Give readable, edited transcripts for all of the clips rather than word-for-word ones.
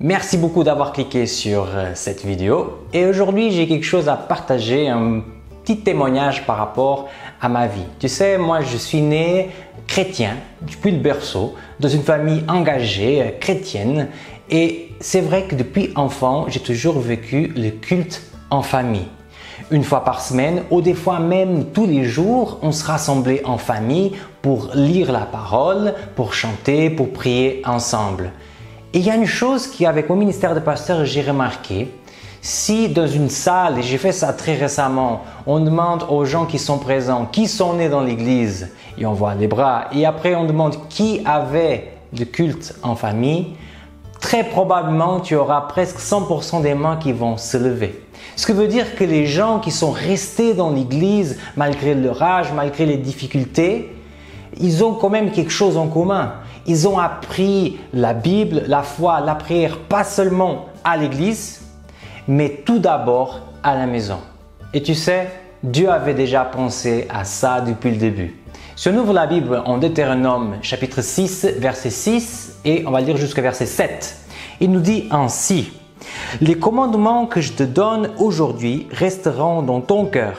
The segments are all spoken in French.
Merci beaucoup d'avoir cliqué sur cette vidéo et aujourd'hui j'ai quelque chose à partager, un petit témoignage par rapport à ma vie. Tu sais, moi je suis né chrétien depuis le berceau, dans une famille engagée, chrétienne, et c'est vrai que depuis enfant j'ai toujours vécu le culte en famille. Une fois par semaine ou des fois même tous les jours, on se rassemblait en famille pour lire la parole, pour chanter, pour prier ensemble. Et il y a une chose qu'avec mon ministère de pasteur, j'ai remarqué. Si dans une salle, et j'ai fait ça très récemment, on demande aux gens qui sont présents, qui sont nés dans l'église, et on voit les bras, et après on demande qui avait le culte en famille, très probablement tu auras presque 100% des mains qui vont se lever. Ce qui veut dire que les gens qui sont restés dans l'église, malgré leur âge, malgré les difficultés, ils ont quand même quelque chose en commun. Ils ont appris la Bible, la foi, la prière, pas seulement à l'église, mais tout d'abord à la maison. Et tu sais, Dieu avait déjà pensé à ça depuis le début. Si on ouvre la Bible en Deutéronome chapitre 6, verset 6 et on va lire jusqu'au verset 7. Il nous dit ainsi: « Les commandements que je te donne aujourd'hui resteront dans ton cœur.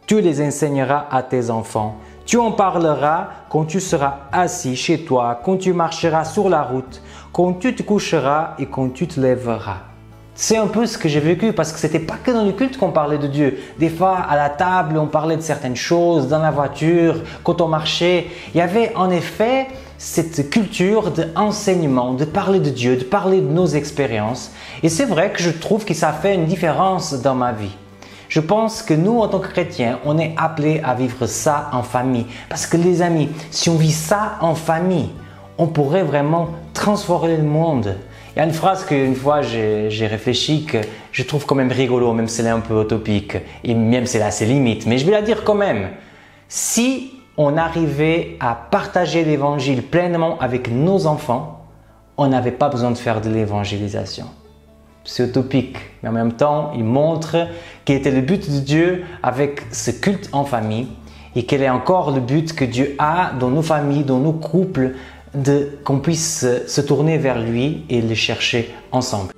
Tu les enseigneras à tes enfants. Tu en parleras quand tu seras assis chez toi, quand tu marcheras sur la route, quand tu te coucheras et quand tu te lèveras. » C'est un peu ce que j'ai vécu parce que c'était pas que dans le culte qu'on parlait de Dieu. Des fois, à la table, on parlait de certaines choses, dans la voiture, quand on marchait. Il y avait en effet cette culture d'enseignement, de parler de Dieu, de parler de nos expériences. Et c'est vrai que je trouve que ça fait une différence dans ma vie. Je pense que nous, en tant que chrétiens, on est appelés à vivre ça en famille. Parce que les amis, si on vit ça en famille, on pourrait vraiment transformer le monde. Il y a une phrase qu'une fois j'ai réfléchi que je trouve quand même rigolo, même si elle est un peu utopique, et même si elle a ses limites, mais je vais la dire quand même. Si on arrivait à partager l'évangile pleinement avec nos enfants, on n'avait pas besoin de faire de l'évangélisation. C'est utopique, mais en même temps, il montre quel était le but de Dieu avec ce culte en famille et quel est encore le but que Dieu a dans nos familles, dans nos couples, qu'on puisse se tourner vers lui et le chercher ensemble.